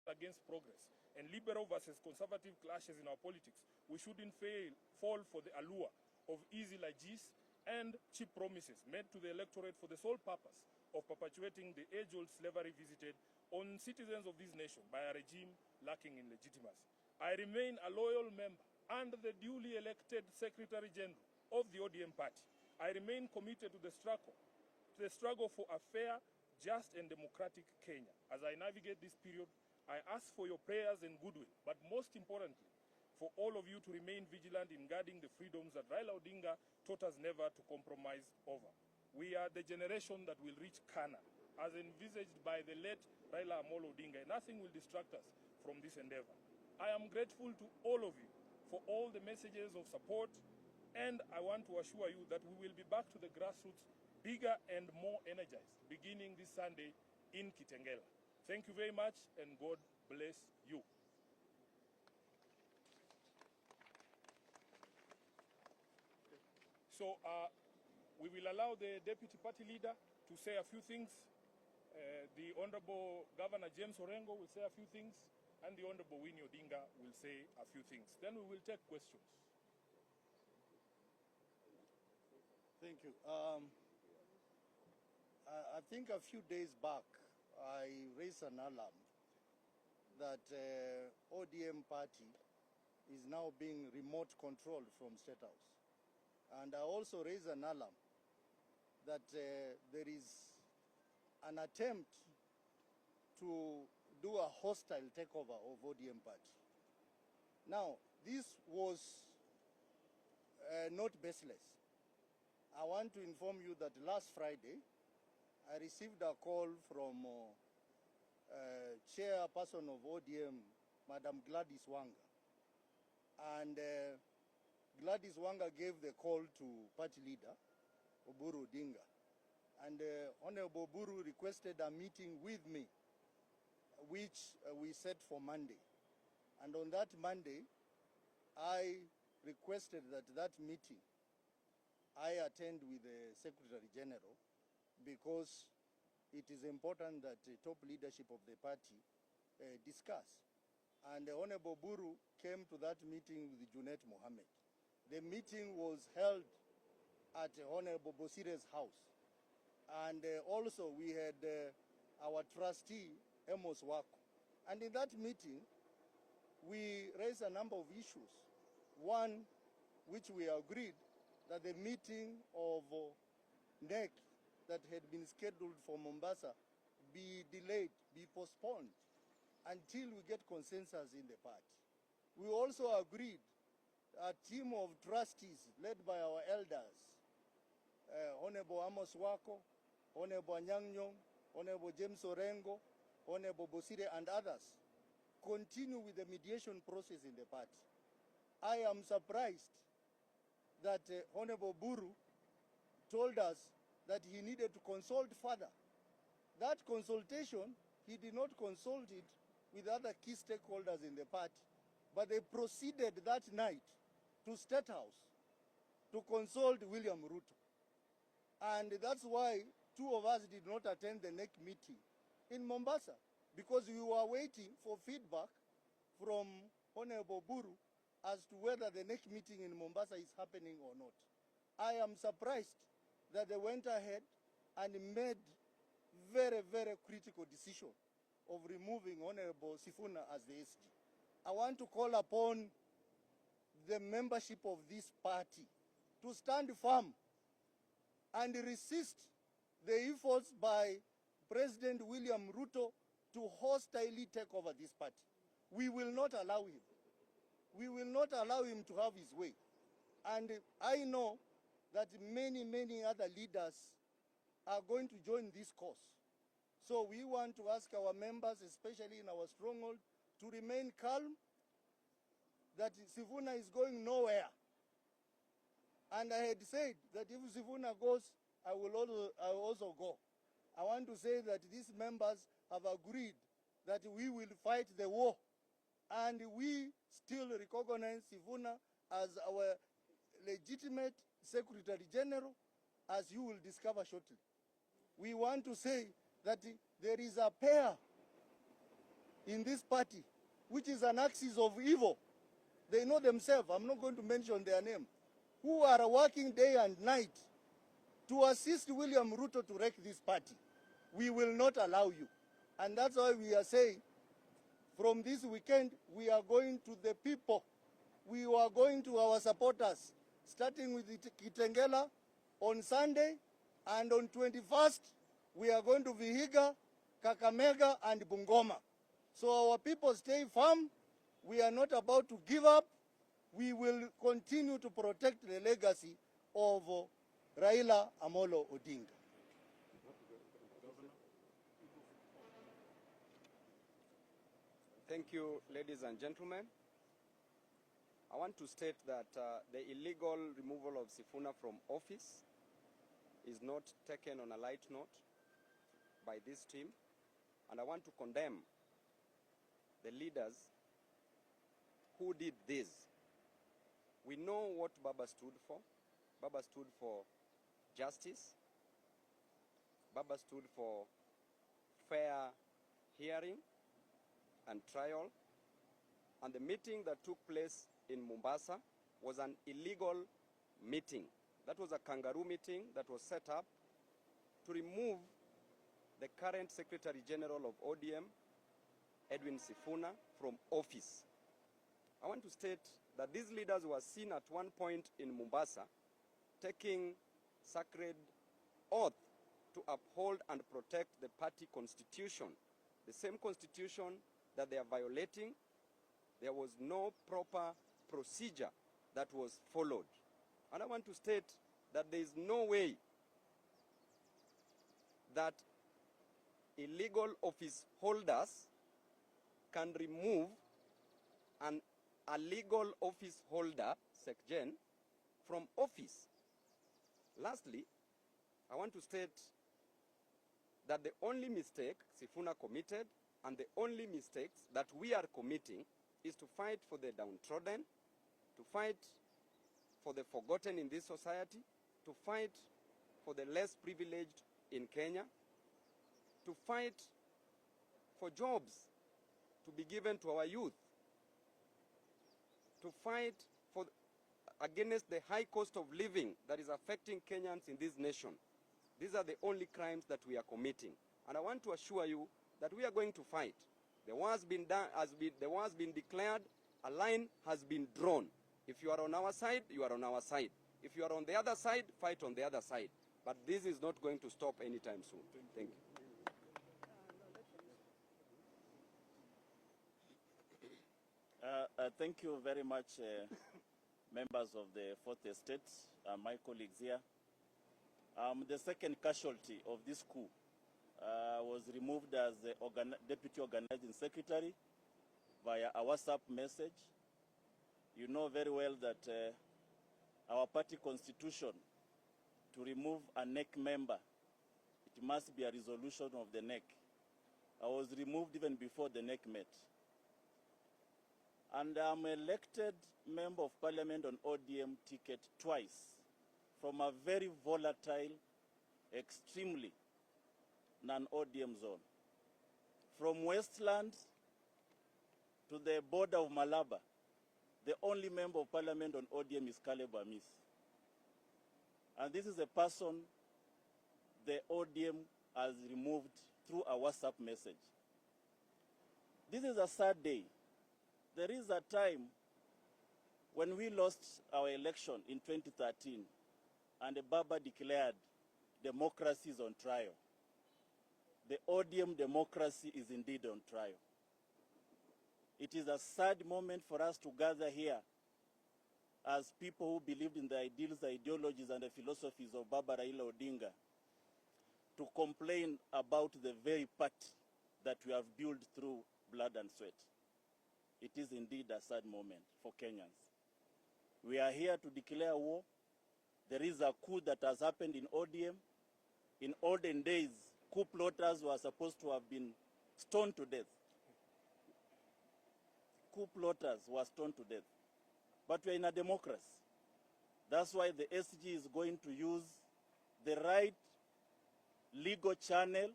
against progress and liberal versus conservative clashes in our politics, we shouldn't fall for the allure of easy largesse and cheap promises made to the electorate for the sole purpose of perpetuating the age-old slavery visited on citizens of this nation by a regime lacking in legitimacy. I remain a loyal member and the duly elected Secretary General of the ODM party. I remain committed to the struggle for a fair, just and democratic Kenya. As I navigate this period, I ask for your prayers and goodwill, but most importantly, for all of you to remain vigilant in guarding the freedoms that Raila Odinga taught us never to compromise over. We are the generation that will reach Canaan, as envisaged by the late Raila Amolo Odinga, and nothing will distract us from this endeavor. I am grateful to all of you for all the messages of support, and I want to assure you that we will be back to the grassroots bigger and more energized, beginning this Sunday in Kitengela. Thank you very much, and God bless you. So we will allow the Deputy Party Leader to say a few things. The Honorable Governor James Orengo will say a few things, and the Honorable Winnie Odinga will say a few things. Then we will take questions. Thank you. I think a few days back, I raised an alarm that ODM party is now being remote controlled from State House. And I also raised an alarm that there is an attempt to do a hostile takeover of ODM party. Now, this was not baseless. I want to inform you that last Friday, I received a call from chairperson of ODM, Madam Gladys Wanga. And Gladys Wanga gave the call to party leader, Oburu Odinga. And Honorable Oburu requested a meeting with me, which we set for Monday. And on that Monday, I requested that that meeting I attend with the Secretary General, because it is important that the top leadership of the party discuss. And Honorable Buru came to that meeting with Junet Mohammed. The meeting was held at Honorable Bosire's house. And also we had our trustee, Amos Wako. And in that meeting, we raised a number of issues. One, which we agreed that the meeting of NEC that had been scheduled for Mombasa be delayed, be postponed until we get consensus in the party. We also agreed a team of trustees led by our elders, Honorable Amos Wako, Honorable Anyang' Nyong'o, Honorable James Orengo, Honorable Bosire and others, continue with the mediation process in the party. I am surprised that Honorable Buru told us that he needed to consult further. That consultation, he did not consult it with other key stakeholders in the party, but they proceeded that night to State House to consult William Ruto. And that's why two of us did not attend the NEC meeting in Mombasa, because we were waiting for feedback from Honorable Buru as to whether the NEC meeting in Mombasa is happening or not. I am surprised that they went ahead and made very, very critical decision of removing Honorable SIFUNA as the SG. I want to call upon the membership of this party to stand firm and resist the efforts by President William Ruto to hostilely take over this party. We will not allow him. We will not allow him to have his way. And I know that many, many other leaders are going to join this cause. So we want to ask our members, especially in our stronghold, to remain calm, that SIFUNA is going nowhere. And I had said that if SIFUNA goes, I will also go. I want to say that these members have agreed that we will fight the war. And we still recognize SIFUNA as our legitimate Secretary General, as you will discover shortly. We want to say that there is a pair in this party, which is an axis of evil. They know themselves, I'm not going to mention their name, who are working day and night to assist William Ruto to wreck this party. We will not allow you. And that's why we are saying, from this weekend, we are going to the people. We are going to our supporters, starting with Kitengela on Sunday, and on 21st, we are going to Vihiga, Kakamega, and Bungoma. So our people stay firm. We are not about to give up. We will continue to protect the legacy of Raila Amolo Odinga. Thank you, ladies and gentlemen. I want to state that the illegal removal of SIFUNA from office is not taken on a light note by this team, and I want to condemn the leaders who did this. We know what Baba stood for. Baba stood for justice. Baba stood for fair hearing and trial. And the meeting that took place in Mombasa was an illegal meeting. That was a kangaroo meeting that was set up to remove the current Secretary General of ODM, Edwin SIFUNA, from office. I want to state that these leaders were seen at one point in Mombasa taking sacred oath to uphold and protect the party constitution, the same constitution that they are violating. There was no proper procedure that was followed. And I want to state that there is no way that illegal office holders can remove a legal office holder, SecGen, from office. Lastly, I want to state that the only mistake SIFUNA committed and the only mistakes that we are committing is to fight for the downtrodden, to fight for the forgotten in this society, to fight for the less privileged in Kenya, to fight for jobs to be given to our youth, to fight against the high cost of living that is affecting Kenyans in this nation. These are the only crimes that we are committing. And I want to assure you that we are going to fight. The war has been done, the war has been declared, a line has been drawn. If you are on our side, you are on our side. If you are on the other side, fight on the other side. But this is not going to stop anytime soon. Thank you. Thank you very much, members of the Fourth Estate, my colleagues here. The second casualty of this coup was removed as the Deputy Organizing Secretary via a WhatsApp message. You know very well that our party constitution, to remove a NEC member, it must be a resolution of the NEC. I was removed even before the NEC met. And I'm elected member of parliament on ODM ticket twice from a very volatile, extremely non-ODM zone. From Westland to the border of Malaba, the only member of parliament on ODM is Caleb Amis. And this is a person the ODM has removed through a WhatsApp message. This is a sad day. There is a time when we lost our election in 2013 and the Baba declared democracy is on trial. The ODM democracy is indeed on trial. It is a sad moment for us to gather here as people who believed in the ideals, the ideologies, and the philosophies of Baba Raila Odinga to complain about the very party that we have built through blood and sweat. It is indeed a sad moment for Kenyans. We are here to declare war. There is a coup that has happened in ODM. In olden days, coup plotters were supposed to have been stoned to death. Coup plotters were stoned to death. But we are in a democracy. That's why the SG is going to use the right legal channel.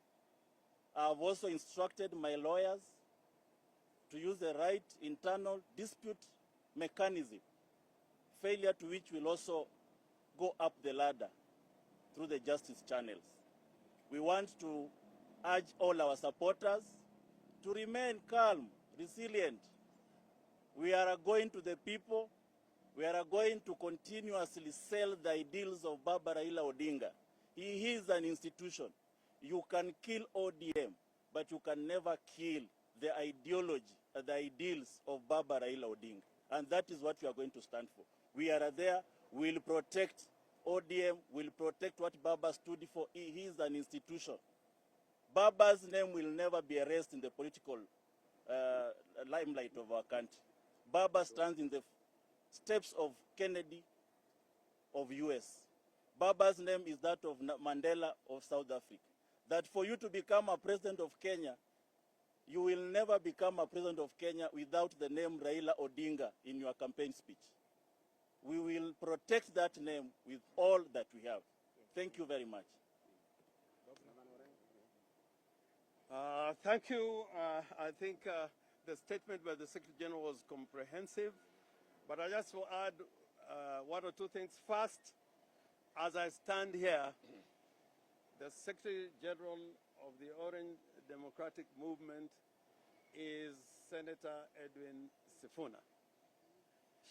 I have also instructed my lawyers to use the right internal dispute mechanism, failure to which will also go up the ladder through the justice channels. We want to urge all our supporters to remain calm, resilient. We are going to the people. We are going to continuously sell the ideals of Baba Raila Odinga. He is an institution. You can kill ODM, but you can never kill the ideology, the ideals of Baba Raila Odinga. And that is what we are going to stand for. We are there. We will protect ODM, will protect what Baba stood for. He is an institution. Baba's name will never be erased in the political limelight of our country. Baba stands in the steps of Kennedy of US. Baba's name is that of Mandela of South Africa. That for you to become a president of Kenya, you will never become a president of Kenya without the name Raila Odinga in your campaign speech. We will protect that name with all that we have. Thank you very much. Thank you. I think the statement by the Secretary General was comprehensive, but I just will add one or two things. First, as I stand here, the Secretary General of the Orange Democratic Movement is Senator Edwin Sifuna.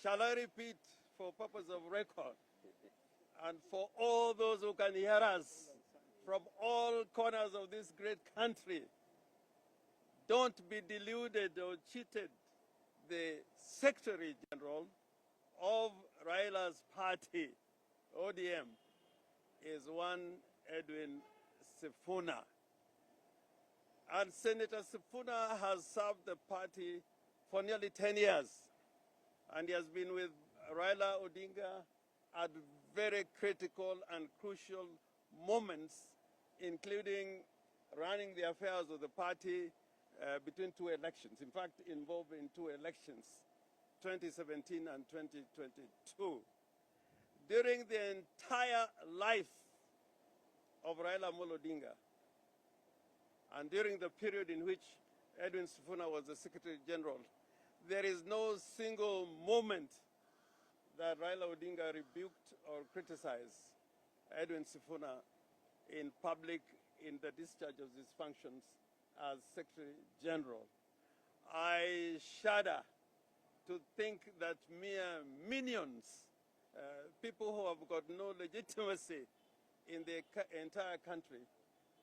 Shall I repeat for purpose of record and for all those who can hear us from all corners of this great country? Don't be deluded or cheated. The Secretary General of Raila's party, ODM, is one Edwin Sifuna. And Senator Sifuna has served the party for nearly 10 years. And he has been with Raila Odinga at very critical and crucial moments, including running the affairs of the party between two elections. In fact, involved in two elections, 2017 and 2022. During the entire life of Raila Amolo Odinga, and during the period in which Edwin Sifuna was the Secretary General, there is no single moment that Raila Odinga rebuked or criticized Edwin Sifuna in public in the discharge of his functions as Secretary General. I shudder to think that mere minions, people who have got no legitimacy in the entire country,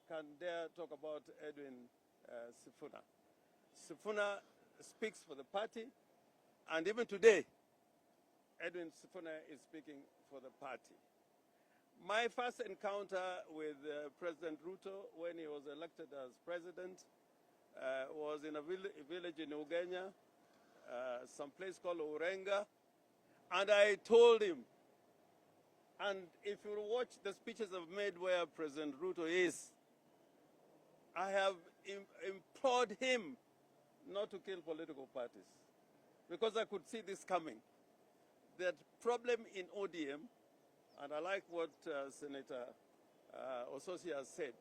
can dare talk about Edwin Sifuna. Sifuna speaks for the party, and even today, Edwin Sifuna is speaking for the party. My first encounter with President Ruto when he was elected as president was in a village in Ugenya, some place called Urenga, and I told him, and if you watch the speeches I've made where President Ruto is, I have implored him not to kill political parties, because I could see this coming. That problem in ODM, and I like what Senator Ososi has said,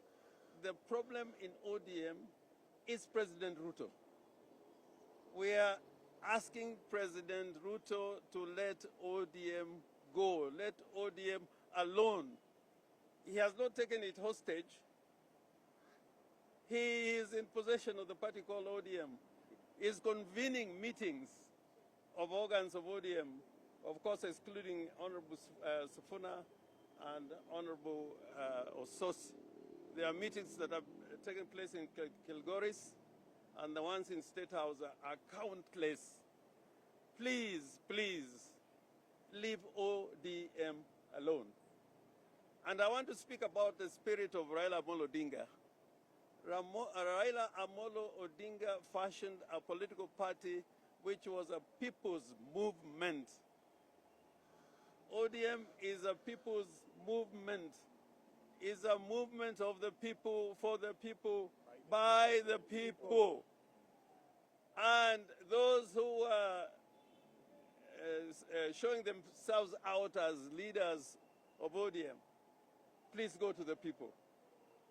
the problem in ODM is President Ruto. We are asking President Ruto to let ODM go, let ODM alone. He has not taken it hostage. He is in possession of the party called ODM. He is convening meetings of organs of ODM, of course excluding Honorable Sifuna and Honorable Ososi. There are meetings that have taken place in Kilgoris, and the ones in State House are countless. Please, please, leave ODM alone. And I want to speak about the spirit of Raila Amolo Odinga. Raila Amolo Odinga fashioned a political party which was a people's movement. ODM is a people's movement. Is a movement of the people, for the people, by the people. And those who are showing themselves out as leaders of ODM, please go to the people.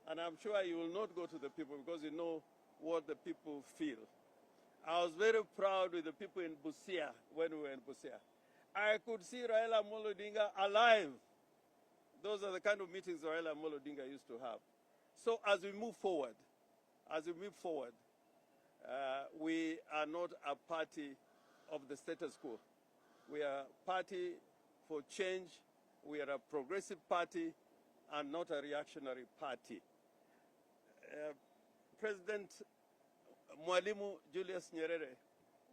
And I'm sure you will not go to the people because you know what the people feel. I was very proud with the people in Busia when we were in Busia. I could see Raila Amolo Odinga alive. Those are the kind of meetings Raila Amolo Odinga used to have. So as we move forward, we are not a party of the status quo. We are a party for change. We are a progressive party and not a reactionary party. President Mwalimu Julius Nyerere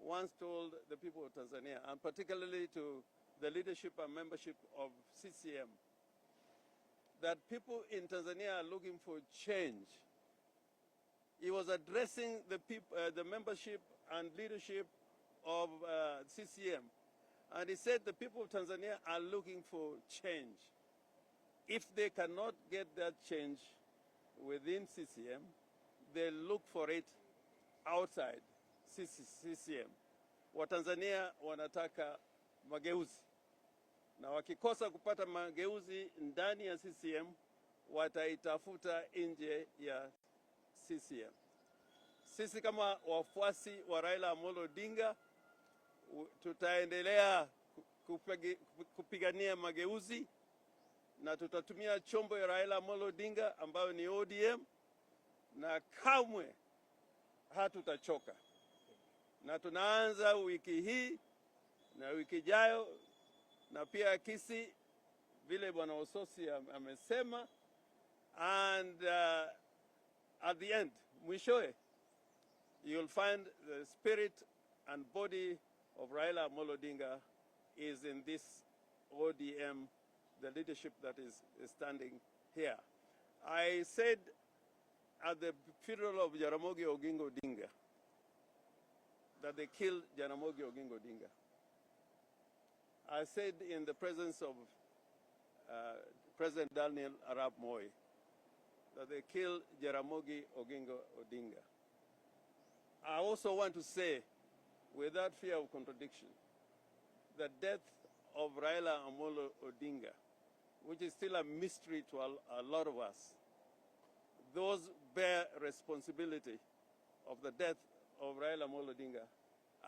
once told the people of Tanzania, and particularly to the leadership and membership of CCM, that people in Tanzania are looking for change. He was addressing the membership and leadership of CCM, and he said the people of Tanzania are looking for change. If they cannot get that change within CCM, they look for it outside CCM. Watanzania wanataka mageuzi, na wakikosa kupata mageuzi ndani ya CCM, wataitafuta nje ya CCM. Sisi kama wafuasi wa Raila Amolo Odinga tutaendelea kupigania mageuzi, na tutatumia chombo ya Raila Amolo Odinga ambayo ni ODM, na kamwe hatutachoka. Na tunaanza wiki hii na wiki ijayo, na pia Kisi vile Bwana Ososi amesema, and at the end, mwishowe, you'll find the spirit and body of Raila Amolo Odinga is in this ODM, the leadership that is standing here. I said at the funeral of Jaramogi Oginga Odinga that they killed Jaramogi Oginga Odinga. I said in the presence of President Daniel Arap Moi that they killed Jaramogi Oginga Odinga. I also want to say, without fear of contradiction, the death of Raila Amolo Odinga, which is still a mystery to a lot of us, those bear responsibility of the death of Raila Amolo Odinga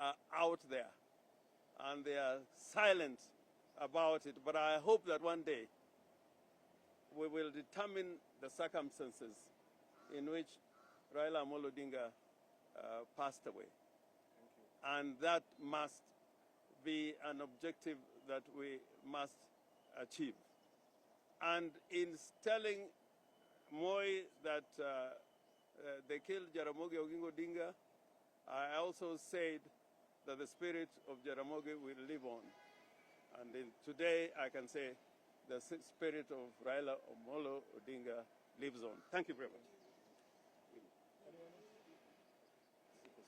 are out there, and they are silent about it. But I hope that one day we will determine the circumstances in which Raila Amolo Odinga passed away. And that must be an objective that we must achieve. And in telling Moi that they killed Jaramogi Oginga Odinga, I also said that the spirit of Jaramogi will live on. And today I can say the spirit of Raila Amolo Odinga lives on. Thank you very much.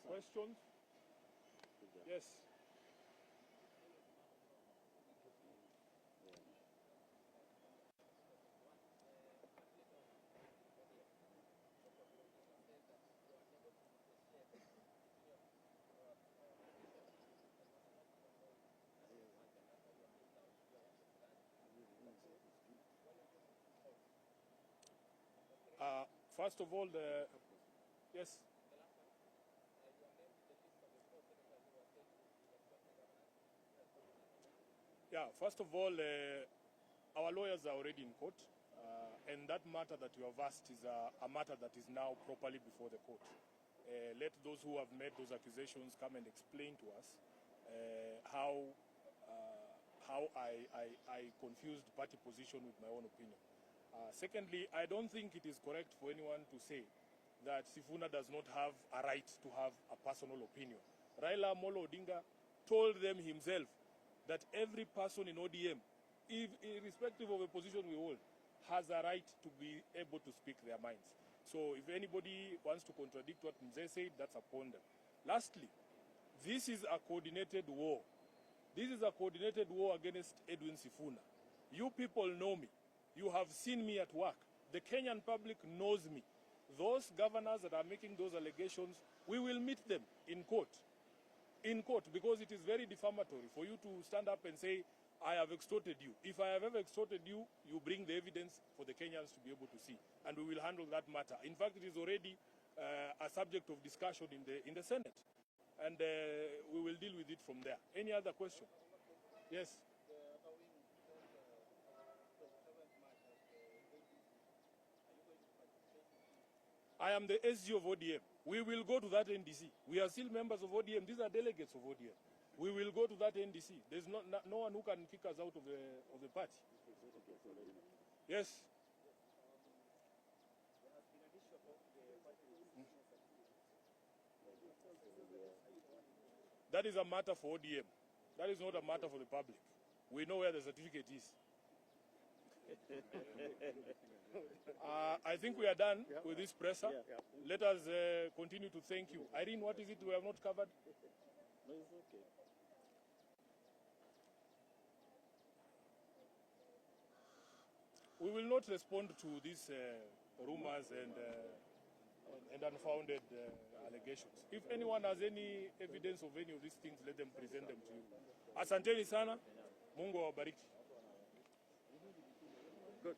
Questions? Yes. First of all, yes. Yeah, first of all, our lawyers are already in court, and that matter that you have asked is a matter that is now properly before the court. Let those who have made those accusations come and explain to us how I confused party position with my own opinion. Secondly, I don't think it is correct for anyone to say that SIFUNA does not have a right to have a personal opinion. Raila Amolo Odinga told them himself that every person in ODM, irrespective of a position we hold, has a right to be able to speak their minds. So if anybody wants to contradict what Mzee said, that's upon them. Lastly, this is a coordinated war. This is a coordinated war against Edwin SIFUNA. You people know me. You have seen me at work. The Kenyan public knows me. Those governors that are making those allegations, we will meet them in court. In court, because it is very defamatory for you to stand up and say, I have extorted you. If I have ever extorted you, you bring the evidence for the Kenyans to be able to see. And we will handle that matter. In fact, it is already a subject of discussion in the Senate. and we will deal with it from there. Any other question? Yes. I am the SG of ODM. We will go to that NDC. We are still members of ODM. These are delegates of ODM. We will go to that NDC. There's no one who can kick us out of the party. Yes. That is a matter for ODM. That is not a matter for the public. We know where the certificate is. I think we are done with this presser. Let us continue to thank you. Irene, what is it we have not covered? No, it's okay. We will not respond to these rumors and unfounded allegations. If anyone has any evidence of any of these things, let them present them to you. Asanteni sana. Mungu awabariki. Good.